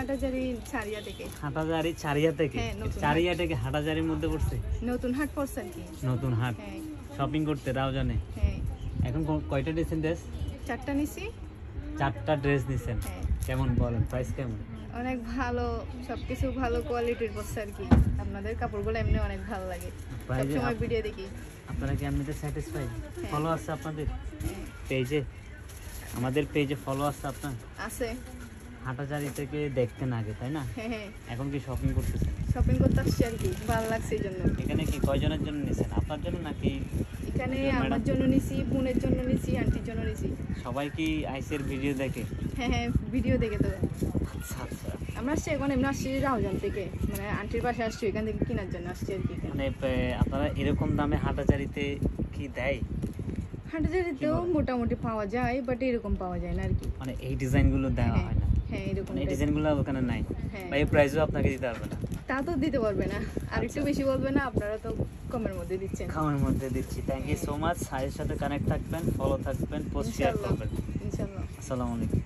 হাটাজারি ছাড়িয়া থেকে। হাটাজারি ছাড়িয়া থেকে? ছাড়িয়া থেকে হাটাজারির মধ্যে পড়ছে? নতুন হাট পড়ছে কি? নতুন হাট শপিং করতে রাউজানে? হ্যাঁ। এখন কয়টা নিছেন ড্রেস? 4টা নিছি। 4টা ড্রেস নিছেন? কেমন বলেন, প্রাইস কেমন? অনেক ভালো, সবকিছু ভালো কোয়ালিটির পড়ছে আর কি। আপনাদের কাপড়গুলো এমনি অনেক ভালো লাগে, সবসময় ভিডিও দেখি। আপনারা কি এমনিতে স্যাটিসফাইড? ফলো আছে আপনাদের পেজে? আমাদের পেজে ফলো আছে আপনার? আছে। হাটাজারি থেকে দেখতেন আগে, তাই না? হ্যাঁ। এখন কি শপিং করতেছেন? শপিং করতে আসছি আর কি, ভালো লাগছে এই জন্য। এখানে কি কয়জনের জন্য নিছেন? আপনার জন্য নাকি? এখানে আমার জন্য নিছি, বোনের জন্য নিছি, আন্টির জন্য নিছি। সবাই কি আইসের ভিডিও দেখে? হ্যাঁ, ভিডিও দেখে তো। আচ্ছা আচ্ছা। আমরা আসছি এখন এমনি আসছি রাউজান থেকে, মানে আন্টির পাশে আসছি, এখান থেকে কেনার জন্য আসছি আর কি। মানে আপনারা এরকম দামে হাটাজারিতে কি দেয়? হাটাজারিতেও মোটামুটি পাওয়া যায়, বাট এরকম পাওয়া যায় না আর কি। মানে এই ডিজাইনগুলো দেওয়া হয় না? হ্যাঁ, এরকম এই ডিজাইনগুলো ওখানে নাই? বা এই প্রাইসও আপনাকে দিতে পারবে না? তা তো দিতে পারবে না, আর একটু বেশি বলবে না? আপনারা তো কমের মধ্যে দিচ্ছেন। কমের মধ্যে দিচ্ছি। Thank you so much. সাইজের সাথে কানেক্ট থাকবেন, ফলো থাকবেন, পোস্ট শেয়ার করবেন। ইনশাআল্লাহ। আসসালামু আলাইকুম।